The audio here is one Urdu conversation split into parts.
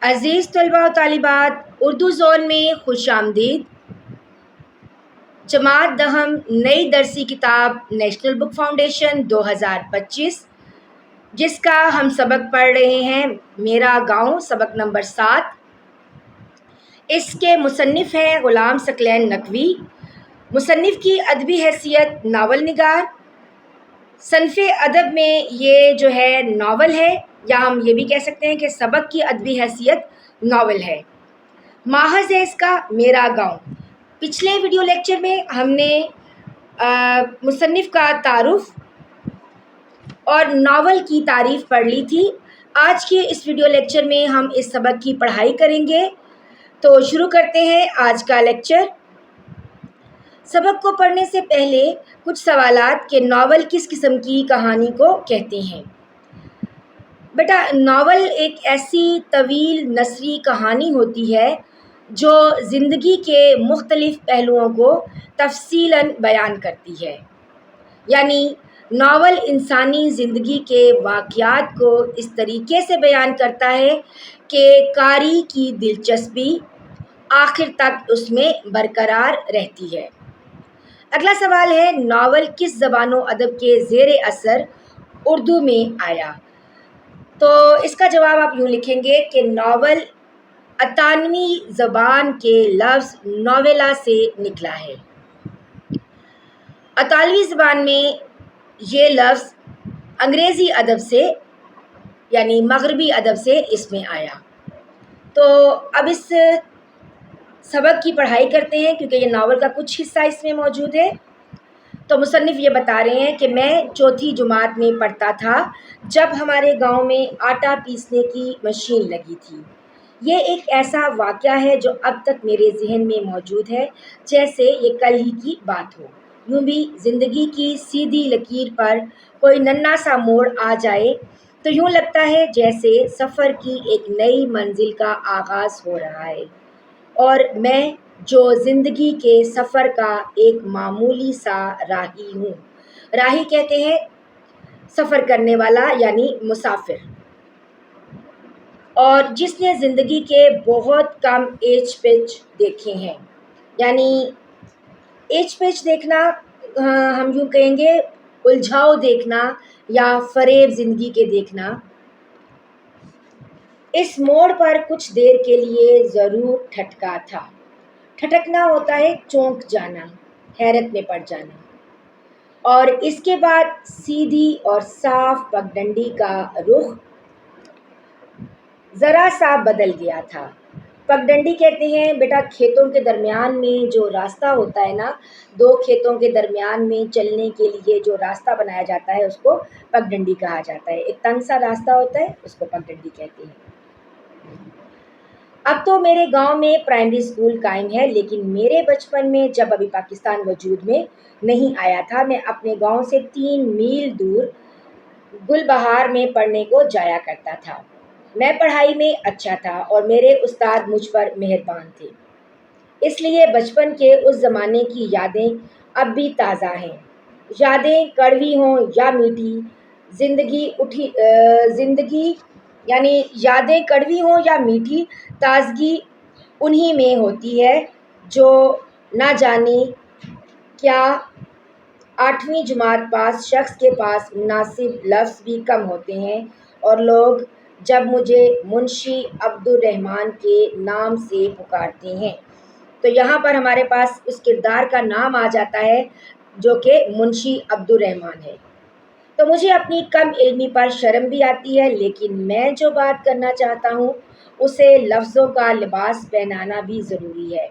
عزیز طلباء و طالبات، اردو زون میں خوش آمدید۔ جماعت دہم نئی درسی کتاب نیشنل بک فاؤنڈیشن 2025 جس کا ہم سبق پڑھ رہے ہیں میرا گاؤں، سبق نمبر 7۔ اس کے مصنف ہیں غلام ثقلین نقوی۔ مصنف کی ادبی حیثیت ناول نگار، صنف ادب میں یہ جو ہے ناول ہے، یا ہم یہ بھی کہہ سکتے ہیں کہ سبق کی ادبی حیثیت ناول ہے۔ ماخذ ہے اس کا میرا گاؤں۔ پچھلے ویڈیو لیکچر میں ہم نے مصنف کا تعارف اور ناول کی تعریف پڑھ لی تھی۔ آج کے اس ویڈیو لیکچر میں ہم اس سبق کی پڑھائی کریں گے۔ تو شروع کرتے ہیں آج کا لیکچر۔ سبق کو پڑھنے سے پہلے کچھ سوالات کہ ناول کس قسم کی کہانی کو کہتے ہیں۔ بیٹا، ناول ایک ایسی طویل نثری کہانی ہوتی ہے جو زندگی کے مختلف پہلوؤں کو تفصیلاً بیان کرتی ہے۔ یعنی ناول انسانی زندگی کے واقعات کو اس طریقے سے بیان کرتا ہے کہ قاری کی دلچسپی آخر تک اس میں برقرار رہتی ہے۔ اگلا سوال ہے، ناول کس زبان و ادب کے زیر اثر اردو میں آیا؟ تو اس کا جواب آپ یوں لکھیں گے کہ ناول اطالوی زبان کے لفظ نویلا سے نکلا ہے۔ اطالوی زبان میں یہ لفظ انگریزی ادب سے یعنی مغربی ادب سے اس میں آیا۔ تو اب اس سبق کی پڑھائی کرتے ہیں کیونکہ یہ ناول کا کچھ حصہ اس میں موجود ہے۔ تو مصنف یہ بتا رہے ہیں کہ میں چوتھی جماعت میں پڑھتا تھا جب ہمارے گاؤں میں آٹا پیسنے کی مشین لگی تھی۔ یہ ایک ایسا واقعہ ہے جو اب تک میرے ذہن میں موجود ہے جیسے یہ کل ہی کی بات ہو۔ یوں بھی زندگی کی سیدھی لکیر پر کوئی ننھا سا موڑ آ جائے تو یوں لگتا ہے جیسے سفر کی ایک نئی منزل کا آغاز ہو رہا ہے، اور میں جو زندگی کے سفر کا ایک معمولی سا راہی ہوں۔ راہی کہتے ہیں سفر کرنے والا یعنی مسافر، اور جس نے زندگی کے بہت کم ایچ پیچ دیکھے ہیں۔ یعنی ایچ پیچ دیکھنا ہم یوں کہیں گے الجھاؤ دیکھنا یا فریب زندگی کے دیکھنا۔ اس موڑ پر کچھ دیر کے لیے ضرور ٹھٹکا تھا۔ ٹھٹکنا ہوتا ہے چونک جانا، حیرت میں پڑ جانا۔ اور اس کے بعد سیدھی اور صاف پگڈنڈی کا رخ ذرا سا بدل گیا تھا۔ پگڈنڈی کہتے ہیں بیٹا کھیتوں کے درمیان میں جو راستہ ہوتا ہے نا، دو کھیتوں کے درمیان میں چلنے کے لیے جو راستہ بنایا جاتا ہے اس کو پگڈنڈی کہا جاتا ہے۔ ایک تنگ سا راستہ ہوتا ہے اس کو پگڈنڈی کہتے ہیں۔ اب تو میرے گاؤں میں پرائمری اسکول قائم ہے، لیکن میرے بچپن میں جب ابھی پاکستان وجود میں نہیں آیا تھا، میں اپنے گاؤں سے 3 میل دور گل بہار میں پڑھنے کو جایا کرتا تھا۔ میں پڑھائی میں اچھا تھا اور میرے استاد مجھ پر مہربان تھے، اس لیے بچپن کے اس زمانے کی یادیں اب بھی تازہ ہیں۔ یادیں کڑوی ہوں یا میٹھی، زندگی یعنی یادیں کڑوی ہوں یا میٹھی، تازگی انہی میں ہوتی ہے جو نہ جانے کیا 8ویں جماعت پاس شخص کے پاس مناسب لفظ بھی کم ہوتے ہیں، اور لوگ جب مجھے منشی عبدالرحمن کے نام سے پکارتے ہیں تو یہاں پر ہمارے پاس اس کردار کا نام آ جاتا ہے جو کہ منشی عبدالرحمن ہے۔ تو مجھے اپنی کم علمی پر شرم بھی آتی ہے، لیکن میں جو بات کرنا چاہتا ہوں اسے لفظوں کا لباس پہنانا بھی ضروری ہے۔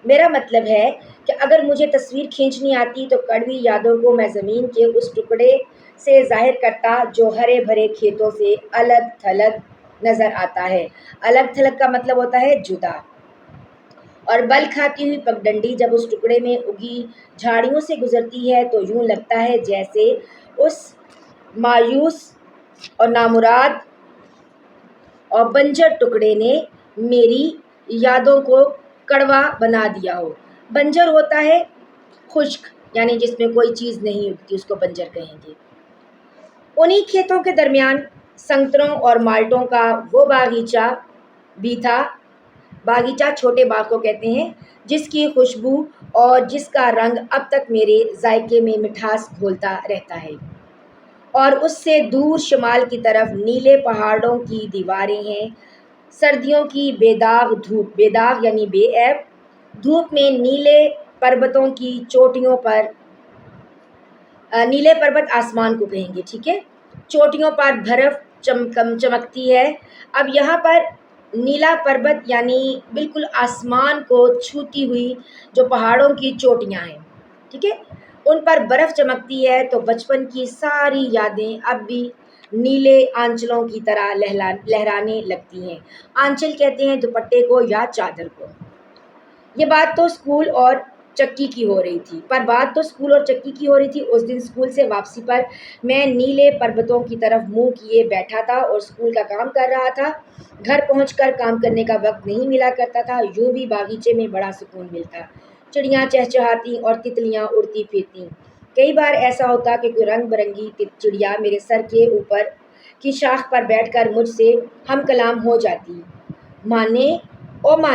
میرا مطلب ہے کہ اگر مجھے تصویر کھینچنی آتی تو کڑوی یادوں کو میں زمین کے اس ٹکڑے سے ظاہر کرتا جو ہرے بھرے کھیتوں سے الگ تھلگ نظر آتا ہے۔ الگ تھلگ کا مطلب ہوتا ہے جدا۔ اور بل کھاتی ہوئی پگڈنڈی جب اس ٹکڑے میں اگی جھاڑیوں سے گزرتی ہے تو یوں لگتا ہے جیسے اس مایوس اور نامراد اور بنجر ٹکڑے نے میری یادوں کو کڑوا بنا دیا ہو۔ بنجر ہوتا ہے خشک، یعنی جس میں کوئی چیز نہیں اگتی، اس کو بنجر کہیں گے۔ انہی کھیتوں کے درمیان سنگتروں اور مالٹوں کا وہ باغیچہ بھی تھا۔ باغیچہ چھوٹے باغ کو کہتے ہیں جس کی خوشبو اور جس کا رنگ اب تک میرے ذائقے میں مٹھاس گھولتا رہتا ہے۔ اور اس سے دور شمال کی طرف نیلے پہاڑوں کی دیواریں ہیں، سردیوں کی بے داغ دھوپ، بے داغ یعنی بے عیب دھوپ میں نیلے پربتوں کی چوٹیوں پر، نیلے پربت آسمان کو کہیں گے، ٹھیک ہے، چوٹیوں پر برف چمکتی ہے۔ اب یہاں پر نیلا پربت یعنی بالکل آسمان کو چھوتی ہوئی جو پہاڑوں کی چوٹیاں ہیں، ٹھیک ہے، ان پر برف چمکتی ہے تو بچپن کی ساری یادیں اب بھی نیلے آنچلوں کی طرح لہرانے لگتی ہیں۔ آنچل کہتے ہیں دوپٹے کو یا چادر کو۔ یہ بات تو اسکول اور چکی کی ہو رہی تھی، اس دن اسکول سے واپسی پر میں نیلے پربتوں کی طرف منہ کیے بیٹھا تھا اور اسکول کا کام کر رہا تھا۔ گھر پہنچ کر کام کرنے کا وقت نہیں ملا کرتا تھا، یوں بھی باغیچے میں بڑا سکون ملتا، چڑیاں چہچہاتی اور تتلیاں اڑتی پھرتی۔ کئی بار ایسا ہوتا کہ کوئی رنگ برنگی چڑیا میرے سر کے اوپر کی شاخ پر بیٹھ کر مجھ سے ہم کلام ہو جاتی۔ ماں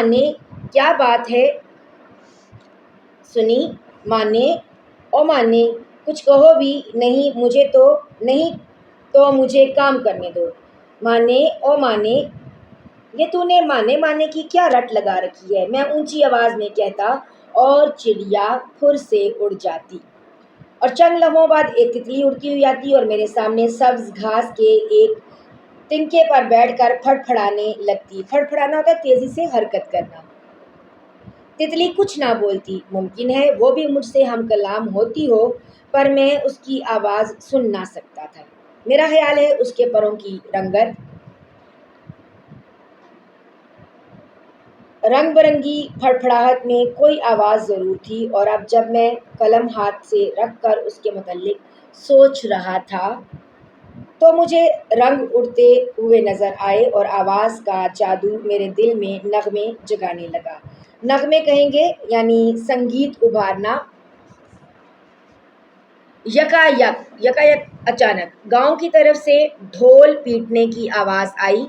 نے کیا بات ہے سنی؟ ماں نے کچھ کہو بھی نہیں، مجھے کام کرنے دو۔ ماں نے یہ تو نے مانے کی کیا رٹ لگا رکھی ہے، میں اونچی آواز میں کہتا اور چڑیا پھر سے اڑ جاتی، اور چند لمحوں بعد ایک تتلی اڑتی ہوئی آتی اور میرے سامنے سبز گھاس کے ایک تنکے پر بیٹھ کر پھڑپھڑانے لگتی۔ پھڑپھڑانا ہوتا ہے تیزی سے حرکت کرنا۔ تتلی کچھ نہ بولتی، ممکن ہے وہ بھی مجھ سے ہم کلام ہوتی ہو، پر میں اس کی آواز سن نہ سکتا تھا۔ میرا خیال ہے اس کے پروں کی رنگ برنگی پھڑپھڑاہٹ میں کوئی آواز ضرور تھی، اور اب جب میں قلم ہاتھ سے رکھ کر اس کے متعلق سوچ رہا تھا تو مجھے رنگ اڑتے ہوئے نظر آئے اور آواز کا جادو میرے دل میں نغمے جگانے لگا۔ نغمے کہیں گے یعنی سنگیت ابھارنا۔ یکا یک اچانک گاؤں کی طرف سے ڈھول پیٹنے کی آواز آئی،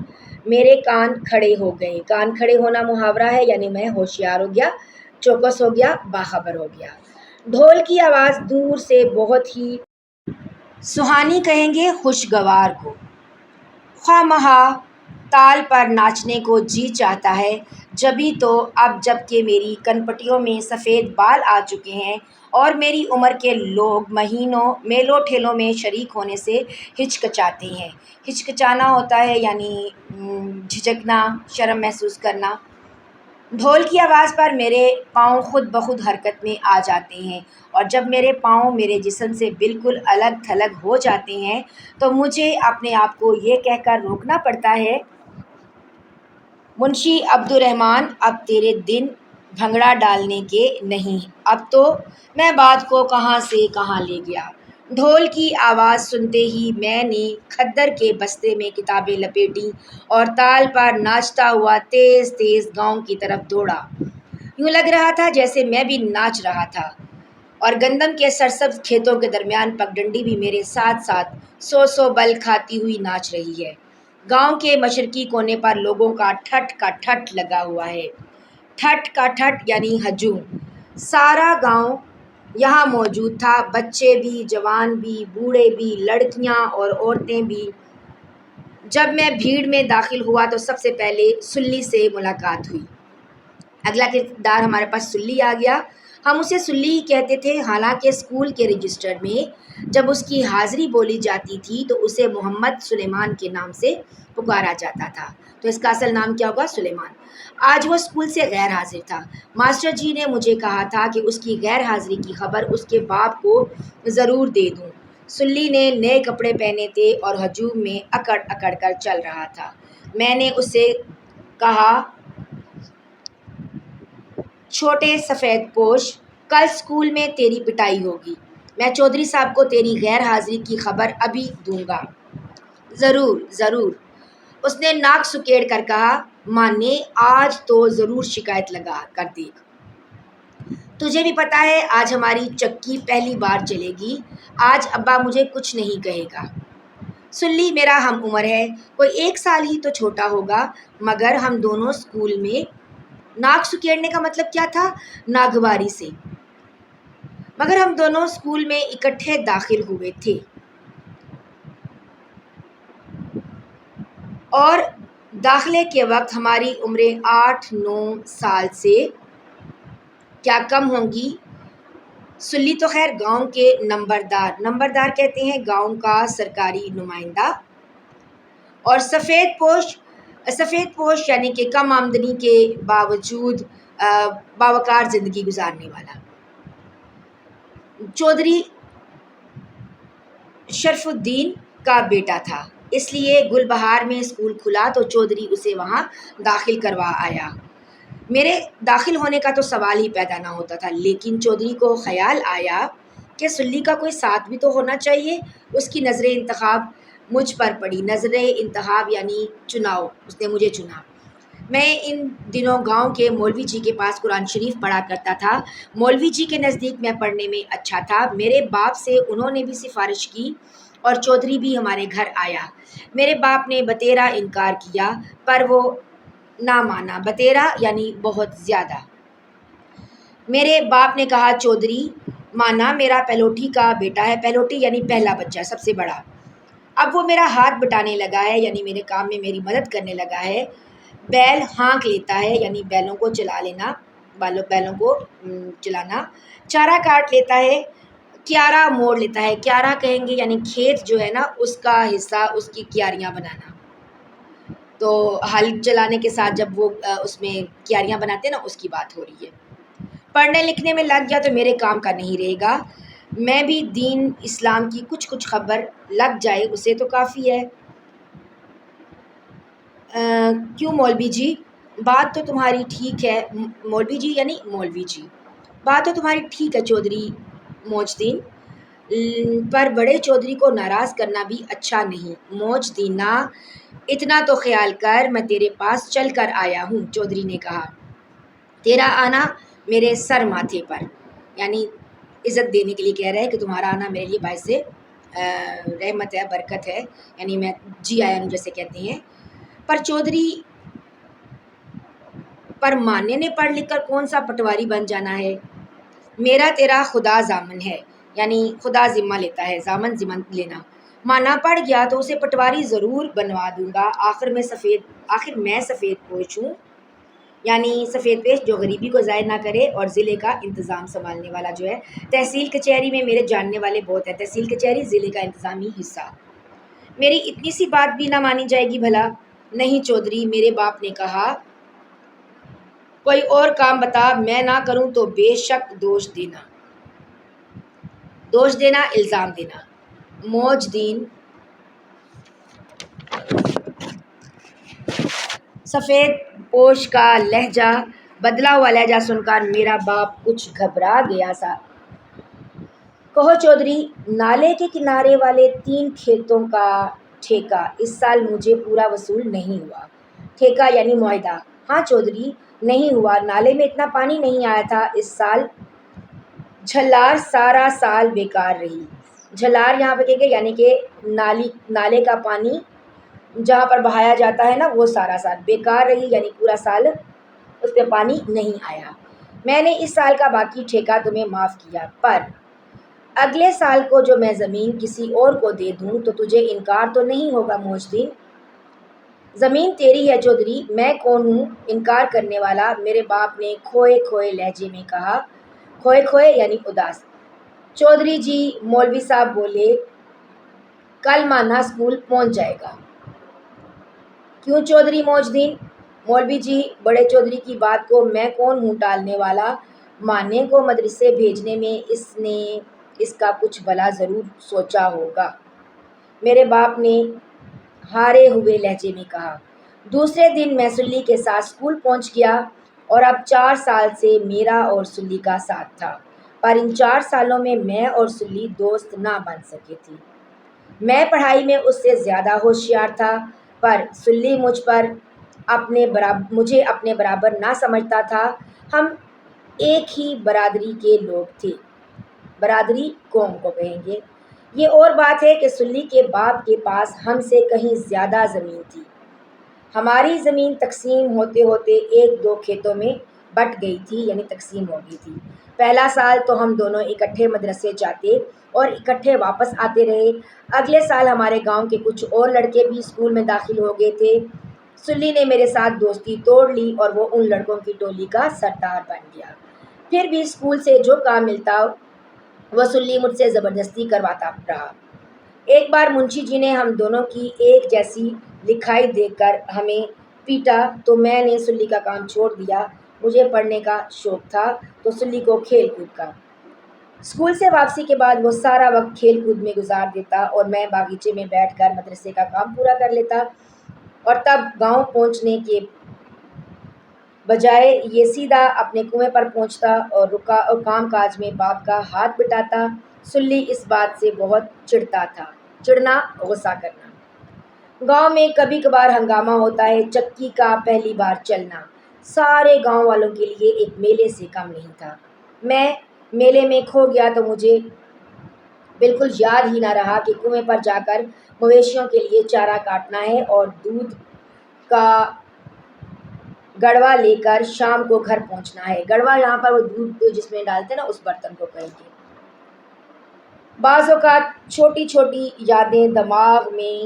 میرے کان کھڑے ہو گئے۔ کان کھڑے ہونا محاورہ ہے، یعنی میں ہوشیار ہو گیا، چوکس ہو گیا، باخبر ہو گیا۔ ڈھول کی آواز دور سے بہت ہی سہانی کہیں گے خوشگوار کو۔ خواہ مخواہ تال پر ناچنے کو جی چاہتا ہے، جبھی تو اب جب کہ میری کنپٹیوں میں سفید بال آ چکے ہیں اور میری عمر کے لوگ میلوں ٹھیلوں میں شریک ہونے سے ہچکچاتے ہیں۔ ہچکچانا ہوتا ہے یعنی جھجکنا، شرم محسوس کرنا۔ ڈھول کی آواز پر میرے پاؤں خود بخود حرکت میں آ جاتے ہیں، اور جب میرے پاؤں میرے جسم سے بالکل الگ تھلگ ہو جاتے ہیں تو مجھے اپنے آپ کو یہ کہہ کر روکنا پڑتا ہے، منشی عبدالرحمن اب تیرے دن بھنگڑا ڈالنے کے نہیں۔ اب تو میں بات کو کہاں سے کہاں لے گیا۔ ڈھول کی آواز سنتے ہی میں نے کھدر کے بستے میں کتابیں لپیٹیں اور تال پر ناچتا ہوا تیز تیز گاؤں کی طرف دوڑا۔ یوں لگ رہا تھا جیسے میں بھی ناچ رہا تھا، اور گندم کے سرسبز کھیتوں کے درمیان پگڈنڈی بھی میرے ساتھ ساتھ سو بل کھاتی ہوئی ناچ رہی ہے۔ گاؤں کے مشرقی کونے پر لوگوں کا ٹھٹ کا ٹھٹ لگا ہوا ہے۔ ٹھٹ کا ٹھٹ یعنی ہجوم۔ سارا گاؤں یہاں موجود تھا، بچے بھی، جوان بھی، بوڑھے بھی، لڑکیاں اور عورتیں بھی۔ جب میں بھیڑ میں داخل ہوا تو سب سے پہلے سلی سے ملاقات ہوئی۔ اگلا کردار ہمارے پاس سلی آ گیا۔ ہم اسے سلی ہی کہتے تھے، حالانکہ اسکول کے رجسٹر میں جب اس کی حاضری بولی جاتی تھی تو اسے محمد سلیمان کے نام سے پکارا جاتا تھا۔ تو اس کا اصل نام کیا ہوگا؟ سلیمان۔ آج وہ اسکول سے غیر حاضر تھا۔ ماسٹر جی نے مجھے کہا تھا کہ اس کی غیر حاضری کی خبر اس کے باپ کو ضرور دے دوں۔ سلی نے نئے کپڑے پہنے تھے اور ہجوم میں اکڑ اکڑ کر چل رہا تھا۔ میں نے اس سے کہا، چھوٹے سفید پوش، کل اسکول میں تیری پٹائی ہوگی۔ میں چودھری صاحب کو تیری غیر حاضری کی خبر ابھی دوں گا۔ ضرور ضرور، اس نے ناک سکیڑ کر کہا۔ ماں نے آج تو ضرور شکایت لگا کر دیکھ۔ تجھے بھی پتہ ہے آج ہماری چکی پہلی بار چلے گی، آج ابا مجھے کچھ نہیں کہے گا۔ سلی میرا ہم عمر ہے، کوئی 1 سال ہی تو چھوٹا ہوگا، مگر ہم دونوں اسکول میں ناک سکیڑنے کا مطلب کیا تھا؟ ناگواری سے، مگر ہم دونوں اسکول میں اکٹھے داخل ہوئے تھے اور داخلے کے وقت ہماری عمریں 8-9 سال سے کیا کم ہوں گی۔ سلی تو خیر گاؤں کے نمبردار کہتے ہیں گاؤں کا سرکاری نمائندہ، اور سفید پوش یعنی کہ کم آمدنی کے باوجود باوقار زندگی گزارنے والا۔ چودھری شرف الدین کا بیٹا تھا، اس لیے گل بہار میں اسکول کھلا تو چودھری اسے وہاں داخل کروا آیا۔ میرے داخل ہونے کا تو سوال ہی پیدا نہ ہوتا تھا، لیکن چودھری کو خیال آیا کہ سلی کا کوئی ساتھ بھی تو ہونا چاہیے۔ اس کی نظر انتخاب مجھ پر پڑی، نظر انتخاب یعنی چناؤ، اس نے مجھے چنا۔ میں ان دنوں گاؤں کے مولوی جی کے پاس قرآن شریف پڑھا کرتا تھا۔ مولوی جی کے نزدیک میں پڑھنے میں اچھا تھا، میرے باپ سے انہوں نے بھی سفارش کی اور چودھری بھی ہمارے گھر آیا۔ میرے باپ نے بتیرا انکار کیا پر وہ نہ مانا، بتیرا یعنی بہت زیادہ۔ میرے باپ نے کہا چودھری مانا میرا پہلوٹی کا بیٹا ہے، پہلوٹی یعنی پہلا بچہ، سب سے بڑا، اب وہ میرا ہاتھ بٹانے لگا ہے یعنی میرے کام میں میری مدد کرنے لگا ہے، بیل ہانک لیتا ہے یعنی بیلوں کو چلا لینا، بیلوں کو چلانا، چارہ کاٹ لیتا ہے، کیارا موڑ لیتا ہے، کیارا کہیں گے یعنی کھیت جو ہے نا اس کا حصہ، اس کی کیاریاں بنانا، تو ہل چلانے کے ساتھ جب وہ اس میں کیاریاں بناتے ہیں نا، اس کی بات ہو رہی ہے۔ پڑھنے لکھنے میں لگ گیا تو میرے کام کا نہیں رہے گا، میں بھی دین اسلام کی کچھ خبر لگ جائے اسے تو کافی ہے۔ کیوں مولوی جی؟ بات تو تمہاری ٹھیک ہے، مولوی جی یعنی مولوی جی، بات تو تمہاری ٹھیک ہے چودھری موج دین، پر بڑے چودھری کو ناراض کرنا بھی اچھا نہیں۔ موج دینا اتنا تو خیال کر میں تیرے پاس چل کر آیا ہوں، چودھری نے کہا، تیرا آنا میرے سر ماتھے پر، یعنی عزت دینے کے لیے کہہ رہا ہے کہ تمہارا آنا میرے لیے باعث رحمت ہے، برکت ہے، یعنی میں جی آیا ہوں جیسے کہتے ہیں۔ پر چودھری پر ماننے نے پڑھ لکھ کر کون سا پٹواری بن جانا ہے، میرا تیرا خدا ضامن ہے، یعنی خدا ذمہ لیتا ہے، ضامن ذمہ لینا، مانا پڑ گیا تو اسے پٹواری ضرور بنوا دوں گا، آخر میں سفید پوش ہوں، یعنی سفید پیش جو غریبی کو ظاہر نہ کرے اور ضلع کا انتظام سنبھالنے والا جو ہے۔ تحصیل کچہری میں میرے جاننے والے بہت ہیں، تحصیل کچہری ضلع کا انتظامی حصہ، میری اتنی سی بات بھی نہ مانی جائے گی بھلا؟ نہیں چودھری، میرے باپ نے کہا، کوئی اور کام بتا، میں نہ کروں تو بے شک دوش دینا، الزام دینا۔ موج دین سفید پوش کا لہجہ، بدلا ہوا لہجہ سن کر میرا باپ کچھ گھبرا گیا سا۔ کہو چودھری، نالے کے کنارے والے 3 کھیتوں کا ٹھیکہ اس سال مجھے پورا وصول نہیں ہوا۔ ٹھیکہ یعنی معاہدہ؟ ہاں چودھری، نہیں ہوا، نالے میں اتنا پانی نہیں آیا تھا اس سال، جھلار سارا سال بیکار رہی۔ جھلار یہاں پہ کہیں گے یعنی کہ نالے کا پانی جہاں پر بہایا جاتا ہے نا، وہ سارا سال بیکار رہی یعنی پورا سال اس پہ پانی نہیں آیا۔ میں نے اس سال کا باقی ٹھیکہ تمہیں معاف کیا، پر اگلے سال کو جو میں زمین کسی اور کو دے دوں تو تجھے انکار تو نہیں ہوگا موج دین؟ زمین تیری ہے چودھری، میں کون ہوں انکار کرنے والا، میرے باپ نے کھوئے لہجے میں کہا، کھوئے یعنی اداس۔ چودھری جی، مولوی صاحب بولے، کل مانا اسکول پہنچ جائے گا۔ کیوں چودھری موج دین؟ مولوی جی، بڑے چودھری کی بات کو میں کون ہوں ٹالنے والا، مانے کو مدرسے بھیجنے میں اس نے اس کا کچھ بھلا ضرور سوچا ہوگا، میرے باپ نے ہارے ہوئے لہجے میں کہا۔ دوسرے دن میں سلی کے ساتھ اسکول پہنچ گیا اور اب 4 سال سے میرا اور سلی کا ساتھ تھا، پر ان 4 سالوں میں میں اور سلی دوست نہ بن سکے تھی۔ میں پڑھائی میں اس سے زیادہ ہوشیار تھا، پر سلی مجھے اپنے برابر نہ سمجھتا تھا۔ ہم ایک ہی برادری کے لوگ تھے، برادری قوم کو کہیں گے، یہ اور بات ہے کہ سلی کے باپ کے پاس ہم سے کہیں زیادہ زمین تھی۔ ہماری زمین تقسیم ہوتے ہوتے ایک دو کھیتوں میں بٹ گئی تھی، یعنی تقسیم ہو گئی تھی۔ پہلا سال تو ہم دونوں اکٹھے مدرسے جاتے اور اکٹھے واپس آتے رہے۔ اگلے سال ہمارے گاؤں کے کچھ اور لڑکے بھی اسکول میں داخل ہو گئے تھے۔ سلی نے میرے ساتھ دوستی توڑ لی اور وہ ان لڑکوں کی ٹولی کا سردار بن گیا۔ پھر بھی اسکول سے جو کام ملتا وہ سلی مجھ سے زبردستی کرواتا رہا۔ ایک بار منشی جی نے ہم دونوں کی ایک جیسی لکھائی دیکھ کر ہمیں پیٹا تو میں نے سلی کا کام چھوڑ دیا۔ مجھے پڑھنے کا شوق تھا تو سلی کو کھیل کود کا۔ اسکول سے واپسی کے بعد وہ سارا وقت کھیل کود میں گزار دیتا اور میں باغیچے میں بیٹھ کر مدرسے کا کام پورا کر لیتا، اور تب گاؤں پہنچنے کے بجائے یہ سیدھا اپنے کنویں پر پہنچتا اور کام کاج میں باپ کا ہاتھ بٹاتا۔ سلی اس بات سے بہت چڑھتا تھا۔ چڑھنا، غصہ کرنا۔ گاؤں میں کبھی کبھار ہنگامہ ہوتا ہے۔ چکی کا پہلی بار چلنا سارے گاؤں والوں کے لیے ایک میلے سے کم نہیں تھا۔ میں میلے میں کھو گیا تو مجھے بالکل یاد ہی نہ رہا کہ کنویں پر جا کر مویشیوں کے لیے چارہ کاٹنا ہے اور دودھ کا گڑوا لے کر شام کو گھر پہنچنا ہے۔ گڑوا یہاں پر وہ دودھ جس میں ڈالتے ہیں نا، اس برتن کو کہیں گے۔ بعض اوقات چھوٹی چھوٹی یادیں دماغ میں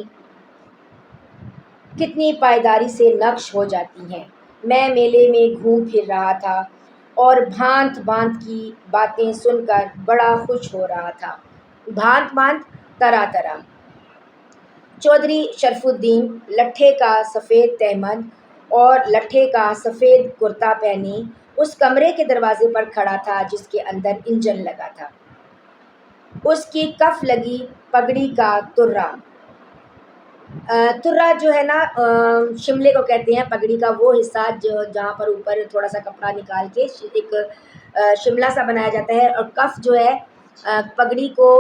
کتنی پائیداری سے نقش ہو جاتی ہیں۔ میں میلے میں گھوم پھر رہا تھا اور بھانت بھانت کی باتیں سن کر بڑا خوش ہو رہا تھا۔ بھانت بھانت، طرح طرح۔ چودھری شرف الدین لٹھے کا سفید تہمد اور لٹھے کا سفید کرتا پہنے اس کمرے کے دروازے پر کھڑا تھا جس کے اندر انجن لگا تھا۔ اس کی کف لگی پگڑی کا ترا، ترا جو ہے نا شملے کو کہتے ہیں، پگڑی کا وہ حصہ جہاں پر اوپر تھوڑا سا کپڑا نکال کے ایک شملہ سا بنایا جاتا ہے، اور کف جو ہے پگڑی کو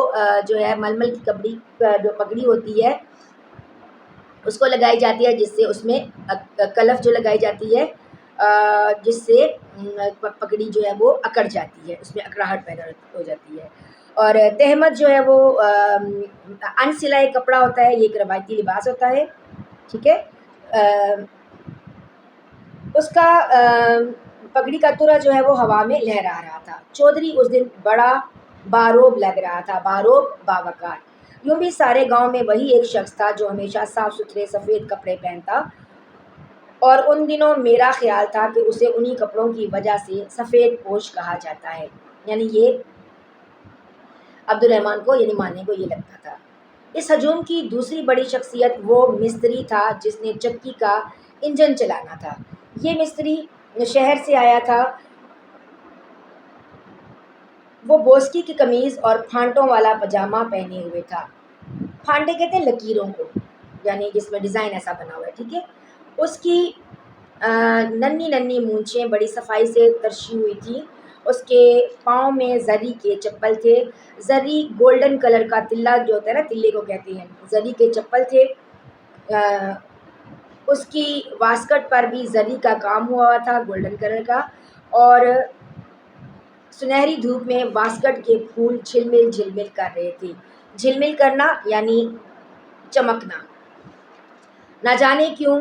جو ہے ململ کی کپڑی جو پگڑی ہوتی ہے اس کو لگائی جاتی ہے، جس سے اس میں کلف جو لگائی جاتی ہے جس سے پگڑی جو ہے وہ اکڑ جاتی ہے، اس میں اکڑاہٹ پیدا ہو جاتی ہے۔ اور تہمد جو ہے وہ ان سلائی کپڑا ہوتا ہے، یہ ایک روایتی لباس ہوتا ہے، ٹھیک ہے۔ اس کا پگڑی کا ترا جو ہے وہ ہوا میں لہرا رہا تھا۔ چودھری اس دن بڑا باروب لگ رہا تھا، باروب باوقار۔ یوں بھی سارے گاؤں میں وہی ایک شخص تھا جو ہمیشہ صاف ستھرے سفید کپڑے پہنتا، اور ان دنوں میرا خیال تھا کہ اسے انہی کپڑوں کی وجہ سے سفید پوش کہا جاتا ہے، یعنی یہ عبدالرحمن کو یعنی ماننے کو یہ لگتا تھا۔ اس ہجوم کی دوسری بڑی شخصیت وہ مستری تھا جس نے چکی کا انجن چلانا تھا۔ یہ مستری شہر سے آیا تھا۔ وہ بوسکی کی قمیض اور پھانٹوں والا پاجامہ پہنے ہوئے تھا۔ پھانٹے کہتے ہیں لکیروں کو، یعنی جس میں ڈیزائن ایسا بنا ہوا ہے، ٹھیک ہے۔ اس کی ننھی ننھی مونچھیں بڑی صفائی سے ترشی ہوئی تھیں۔ اس کے پاؤں میں زری کے چپل تھے، زری گولڈن کلر کا تلا جو ہوتا ہے نا، تلے کو کہتے ہیں، زری کے چپل تھے۔ اس کی واسکٹ پر بھی زری کا کام ہوا تھا، گولڈن کلر کا، اور سنہری دھوپ میں واسکٹ کے پھول جھلمل جھلمل کر رہے تھے۔ جھلمل کرنا یعنی چمکنا۔ نہ جانے کیوں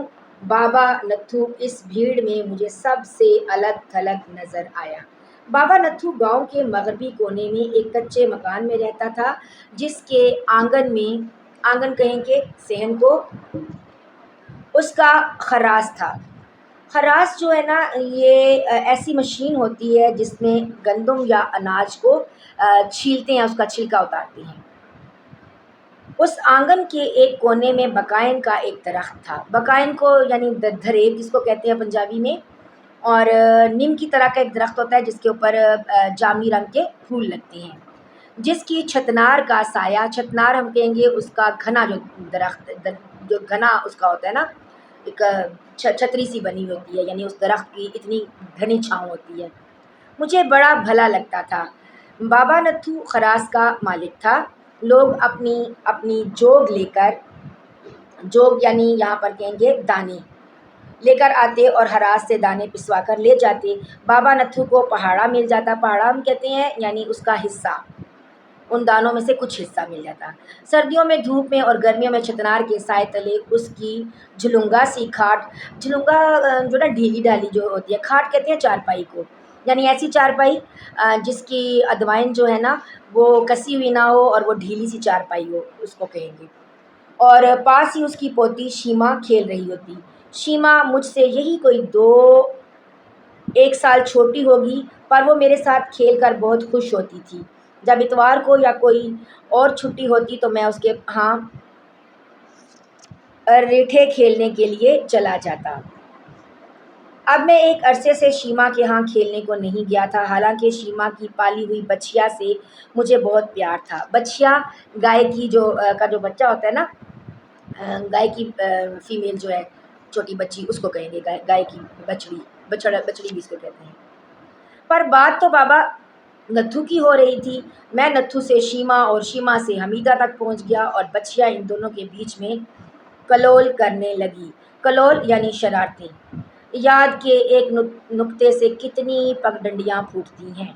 بابا نتھو اس بھیڑ میں مجھے سب سے الگ تھلگ نظر آیا۔ بابا نتھو گاؤں کے مغربی کونے میں ایک کچے مکان میں رہتا تھا، جس کے آنگن کہیں کہ صحن کو اس کا خراس تھا۔ خراس جو ہے نا، یہ ایسی مشین ہوتی ہے جس میں گندم یا اناج کو چھیلتے ہیں، اس کا چھلکا اتارتے ہیں۔ اس آنگن کے ایک کونے میں بقائن کا ایک درخت تھا۔ بقائن کو یعنی دھریب جس کو کہتے ہیں پنجابی میں، اور نیم کی طرح کا ایک درخت ہوتا ہے جس کے اوپر جامنی رنگ کے پھول لگتے ہیں، جس کی چھتنار کا سایہ، چھتنار ہم کہیں گے اس کا گھنا جو درخت جو گھنا اس کا ہوتا ہے نا، ایک چھتری سی بنی ہوتی ہے، یعنی اس درخت کی اتنی گھنی چھاؤں ہوتی ہے، مجھے بڑا بھلا لگتا تھا۔ بابا نتھو خراس کا مالک تھا۔ لوگ اپنی جوگ لے کر، جوگ یعنی یہاں پر کہیں گے دانے لے کر آتے اور ہراس سے دانے پسوا کر لے جاتے۔ بابا نتھو کو پہاڑا مل جاتا، پہاڑا ہم کہتے ہیں یعنی اس کا حصہ، ان دانوں میں سے کچھ حصہ مل جاتا۔ سردیوں میں دھوپ میں اور گرمیوں میں چتنار کے سائے تلے اس کی جھلنگا سی کھاٹ، جھلنگا جو نا ڈھیلی ڈھالی جو ہوتی ہے، کھاٹ کہتے ہیں چارپائی کو، یعنی ایسی چارپائی جس کی ادوائن جو ہے نا وہ کسی ہوئی نہ ہو اور وہ ڈھیلی سی چارپائی ہو، اس کو کہیں گے۔ اور پاس ہی اس کی پوتی شیما کھیل رہی ہوتی۔ شیما مجھ سے یہی کوئی 1 سال چھوٹی ہوگی، پر وہ میرے ساتھ کھیل کر بہت خوش ہوتی تھی۔ جب اتوار کو یا کوئی اور چھٹی ہوتی تو میں اس کے ہاں ریٹھے کھیلنے کے لیے چلا جاتا۔ اب میں ایک عرصے سے شیما کے ہاں کھیلنے کو نہیں گیا تھا، حالانکہ شیما کی پالی ہوئی بچیا سے مجھے بہت پیار تھا۔ بچیا گائے کی کا جو بچہ ہوتا ہے نا، گائے کی فیمیل جو ہے چھوٹی بچی، اس کو کہیں گے گائے کی بچڑی، بچڑی بھی اس کو کہتے ہیں۔ پر بات تو بابا نتھو کی ہو رہی تھی۔ میں نتھو سے شیما اور شیما سے حمیدہ تک پہنچ گیا اور بچیا ان دونوں کے بیچ میں کلول کرنے لگی۔ کلول یعنی شرارتیں۔ یاد کے ایک نقطے سے کتنی پگڈنڈیاں پھوٹتی ہیں۔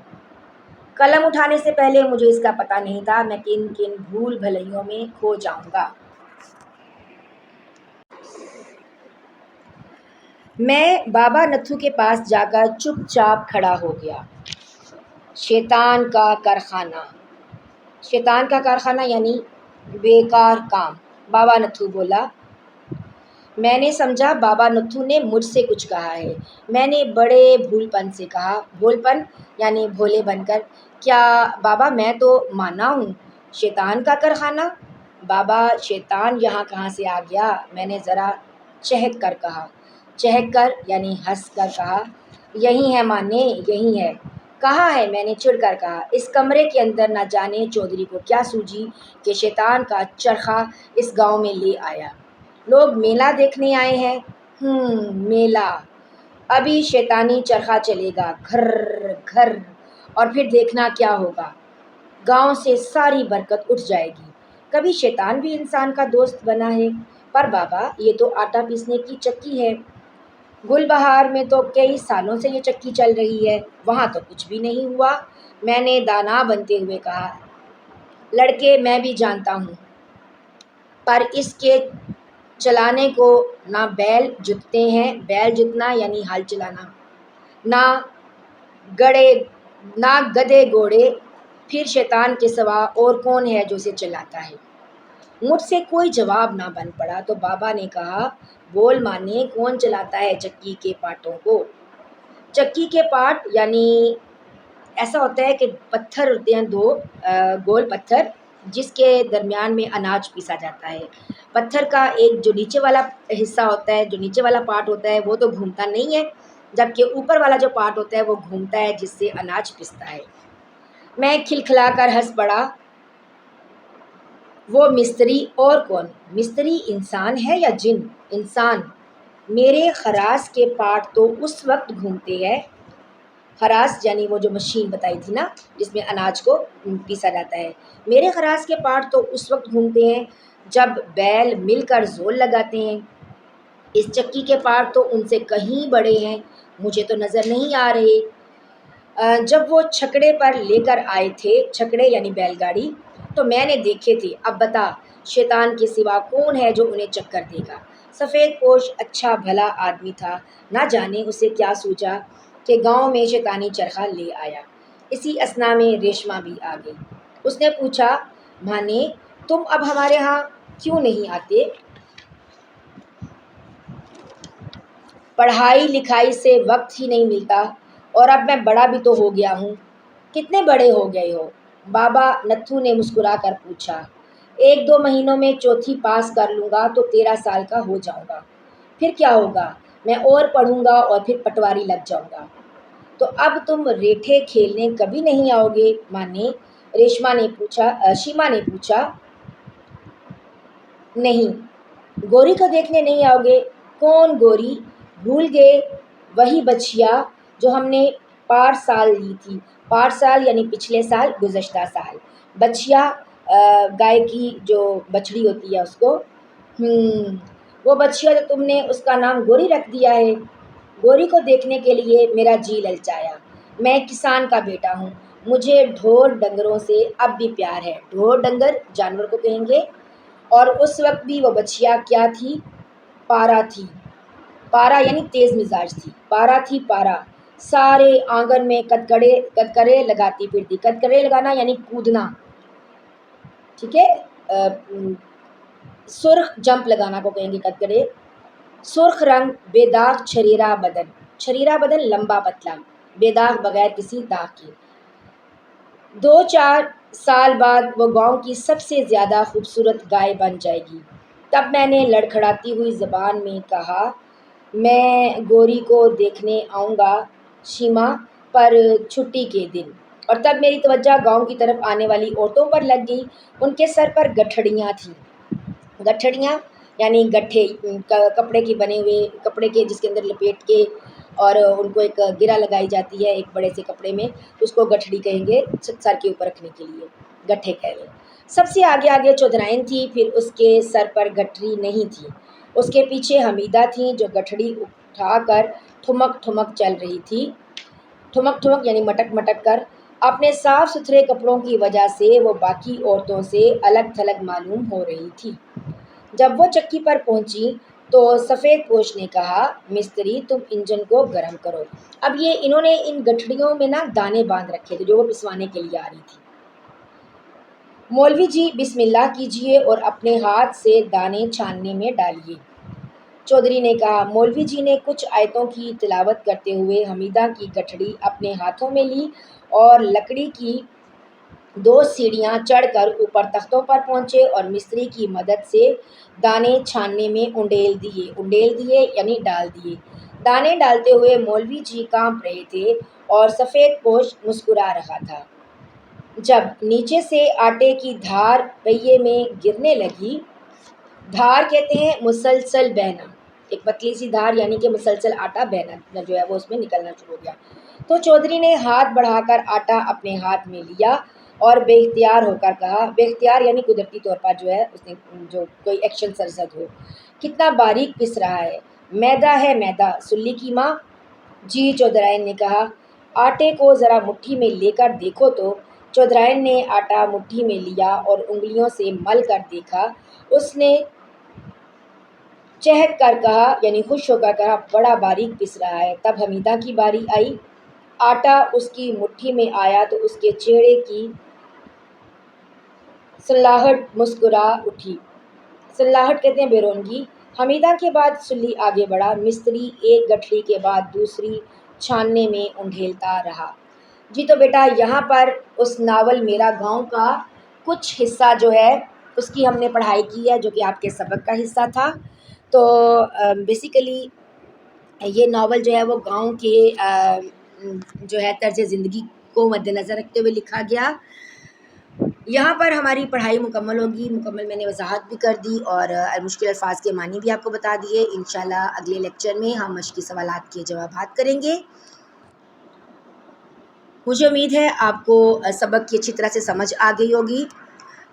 قلم اٹھانے سے پہلے مجھے اس کا پتہ نہیں تھا میں کن کن بھول بھلائیوں میں کھو جاؤں گا۔ میں بابا نتھو کے پاس جا کر چپ چاپ کھڑا ہو گیا۔ شیطان کا کارخانہ۔ شیطان کا کارخانہ یعنی بیکار کام، بابا نتھو بولا۔ میں نے سمجھا بابا نتھو نے مجھ سے کچھ کہا ہے۔ میں نے بڑے بھول پن سے کہا، بھول پن یعنی بھولے بن کر، کیا بابا میں تو مانا ہوں۔ شیطان کا کارخانہ؟ بابا شیطان یہاں کہاں سے آ گیا؟ میں نے ذرا چہک کر کہا۔ چہک کر یعنی ہنس کر کہا، یہی ہے مانے، یہی ہے۔ کہاں ہے؟ میں نے چڑھ کر کہا۔ اس کمرے کے اندر۔ نہ جانے چودھری کو کیا سوجی کہ شیطان کا چرخا اس گاؤں میں لے آیا۔ لوگ میلہ دیکھنے آئے ہیں۔ میلہ! ابھی شیطانی چرخا چلے گا، گھر گھر، اور پھر دیکھنا کیا ہوگا، گاؤں سے ساری برکت اٹھ جائے گی۔ کبھی شیطان بھی انسان کا دوست بنا ہے؟ پر بابا یہ تو آٹا پیسنے کی چکی ہے۔ گل بہار میں تو کئی سالوں سے یہ چکی چل رہی ہے، وہاں تو کچھ بھی نہیں ہوا۔ میں نے دانا بنتے ہوئے کہا، لڑکے میں بھی جانتا ہوں، پر اس کے چلانے کو نہ بیل جتتے ہیں، بیل جتنا یعنی ہل چلانا، نہ گدھے گھوڑے، پھر شیطان کے سوا اور کون ہے جو اسے چلاتا ہے؟ مجھ سے کوئی جواب نہ بن پڑا تو بابا نے کہا، بول مانے، کون چلاتا ہے چکی کے پاٹوں کو؟ چکی کے پاٹ یعنی ایسا ہوتا ہے کہ پتھر ہوتے ہیں 2 گول پتھر، جس کے درمیان میں اناج پیسا جاتا ہے۔ پتھر کا ایک جو نیچے والا حصہ ہوتا ہے، جو نیچے والا پارٹ ہوتا ہے وہ تو گھومتا نہیں ہے، جبکہ اوپر والا جو پارٹ ہوتا ہے وہ گھومتا ہے، جس سے اناج پستا ہے۔ میں کھلکھلا کر ہنس پڑا۔ وہ مستری اور کون؟ مستری انسان ہے یا جن؟ انسان۔ میرے خراش کے پارٹ تو اس وقت گھومتے ہیں، خراش یعنی وہ جو مشین بتائی تھی نا جس میں اناج کو پیسا جاتا ہے، میرے خراش کے پارٹ تو اس وقت گھومتے ہیں جب بیل مل کر زور لگاتے ہیں۔ اس چکی کے پارٹ تو ان سے کہیں بڑے ہیں، مجھے تو نظر نہیں آ رہے۔ جب وہ چھکڑے پر لے کر آئے تھے، چھکڑے یعنی بیل گاڑی، تو میں نے دیکھے تھے۔ اب بتا، شیطان کے سوا کون ہے جو انہیں چکر دے گا؟ سفید پوش اچھا بھلا آدمی تھا، نہ جانے اسے کیا سوچا کہ گاؤں میں شیطانی چرخا لے آیا۔ اسی اثنا میں ریشما بھی آ گئی۔ اس نے پوچھا، مانے تم اب ہمارے ہاں کیوں نہیں آتے؟ پڑھائی لکھائی سے وقت ہی نہیں ملتا، اور اب میں بڑا بھی تو ہو گیا ہوں۔ کتنے بڑے ہو گئے ہو؟ بابا نتھو نے مسکرا کر پوچھا۔ 1-2 مہینوں میں چوتھی پاس کر لوں گا تو 13 سال کا ہو جاؤں گا۔ پھر کیا ہوگا؟ میں اور پڑھوں گا اور پھر پٹواری لگ جاؤں گا۔ تو اب تم ریٹھے کھیلنے کبھی نہیں آؤ گے مانے؟ شیما نے پوچھا۔ نہیں۔ گوری کو دیکھنے نہیں آؤ گے؟ کون گوری؟ بھول گئے؟ وہی بچیا جو ہم نے پارسال لی تھی۔ پارسال یعنی پچھلے سال، گزشتہ سال۔ بچیا گائے کی جو بچڑی ہوتی ہے اس کو۔ وہ بچیا جو تم نے اس کا نام گوری رکھ دیا ہے۔ گوری کو دیکھنے کے لیے میرا جی للچایا۔ میں کسان کا بیٹا ہوں، مجھے ڈھور ڈنگروں سے اب بھی پیار ہے۔ ڈھور ڈنگر جانور کو کہیں گے، اور اس وقت بھی وہ بچیا کیا تھی؟ پارا تھی۔ پارا یعنی تیز مزاج تھی، پارا تھی پارا، سارے آنگن میں کدکڑے لگاتی پھرتی۔ کدکڑے لگانا یعنی کودنا، ٹھیک ہے۔ سرخ جمپ لگانا کو کہیں گے کدکڑے۔ سرخ رنگ بے داغ چھریرا بدن، چھریرا بدن لمبا پتلا، بے داغ بغیر کسی داغ کے۔ 2-4 سال بعد وہ گاؤں کی سب سے زیادہ خوبصورت گائے بن جائے گی۔ تب میں نے لڑکھڑاتی ہوئی زبان میں کہا، میں گوری کو دیکھنے آؤں گا شیما پر چھٹی کے دن۔ اور تب میری توجہ گاؤں کی طرف آنے والی عورتوں پر لگ گئی۔ ان کے سر پر گٹھڑیاں تھیں۔ گٹھڑیاں یعنی گٹھے، کپڑے کے بنے ہوئے، کپڑے کے جس کے اندر لپیٹ کے اور ان کو ایک گرہ لگائی جاتی ہے ایک بڑے سے کپڑے میں، اس کو گٹھڑی کہیں گے، سر کے اوپر رکھنے کے لیے گٹھے کہیں گے۔ سب سے آگے چودھرائن تھی، پھر اس کے سر پر گٹھڑی نہیں تھی۔ اس کے پیچھے حمیدہ تھیں جو گٹھڑی اٹھا کر ٹھمک ٹھمک چل رہی تھی۔ ٹھمک ٹھمک یعنی مٹک مٹک کر۔ اپنے صاف ستھرے کپڑوں کی وجہ سے وہ باقی عورتوں سے الگ تھلگ معلوم ہو رہی تھی۔ جب وہ چکی پر پہنچی تو سفید پوش نے کہا، مستری تم انجن کو گرم کرو۔ اب یہ انہوں نے ان گٹھڑیوں میں نا دانے باندھ رکھے تھے جو وہ پسوانے کے لیے آ رہی تھی۔ مولوی جی بسم اللہ کیجئے اور اپنے ہاتھ سے دانے چھاننے میں ڈالیے، چودھری نے کہا۔ مولوی جی نے کچھ آیتوں کی تلاوت کرتے ہوئے حمیدہ کی گٹھڑی اپنے ہاتھوں میں لی اور لکڑی کی 2 سیڑھیاں چڑھ کر اوپر تختوں پر پہنچے اور مستری کی مدد سے دانے چھاننے میں انڈیل دیے یعنی ڈال دیے۔ دانے ڈالتے ہوئے مولوی جی کانپ رہے تھے اور سفید پوش مسکرا رہا تھا۔ جب نیچے سے آٹے کی دھار پہیے میں گرنے لگی، دھار کہتے ہیں مسلسل بہنا، ایک پتلی سی دھار یعنی کہ مسلسل آٹا بہنا جو ہے وہ اس میں نکلنا شروع ہو گیا، تو چودھری نے ہاتھ بڑھا کر آٹا اپنے ہاتھ میں لیا اور بے اختیار ہو کر کہا، بے اختیار یعنی قدرتی طور پر جو ہے اس نے جو کوئی ایکشن سرزد ہو، کتنا باریک پس رہا ہے، میدا ہے میدا، سلی کی ماں۔ جی، چودھرائن نے کہا۔ آٹے کو ذرا مٹھی میں لے کر دیکھو تو۔ چودھرائن نے آٹا مٹھی میں لیا اور انگلیوں سے مل کر دیکھا۔ اس نے چہک کر کہا یعنی خوش ہو کر کہا، بڑا باریک پس رہا ہے۔ تب حمیدہ کی باری آئی۔ آٹا اس کی مٹھی میں آیا تو اس کے چہرے کی سلاہٹ مسکرا اٹھی۔ سلاہٹ کہتے ہیں بیرونگی۔ حمیدہ کے بعد سلی آگے بڑھا۔ مستری ایک گٹھڑی کے بعد دوسری چھاننے میں انڈھیلتا رہا۔ جی تو بیٹا یہاں پر اس ناول میرا گاؤں کا کچھ حصہ جو ہے اس کی ہم نے پڑھائی کی ہے، جو کہ آپ کے سبق کا حصہ تھا۔ تو بیسیکلی یہ ناول جو ہے وہ گاؤں کے جو ہے طرز زندگی کو مد نظر رکھتے ہوئے لکھا گیا۔ یہاں پر ہماری پڑھائی مکمل ہوگی، مکمل میں نے وضاحت بھی کر دی اور مشکل الفاظ کے معنی بھی آپ کو بتا دیے۔ انشاءاللہ اگلے لیکچر میں ہم مشقی سوالات کے جوابات کریں گے۔ مجھے امید ہے آپ کو سبق کی اچھی طرح سے سمجھ آ گئی ہوگی۔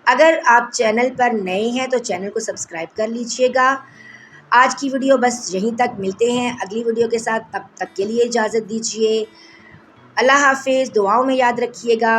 اگر آپ چینل پر نئے ہیں تو چینل کو سبسکرائب کر لیجئے گا۔ آج کی ویڈیو بس یہیں تک، ملتے ہیں اگلی ویڈیو کے ساتھ، تب تک کے لیے اجازت دیجیے۔ اللہ حافظ، دعاؤں میں یاد رکھیے گا۔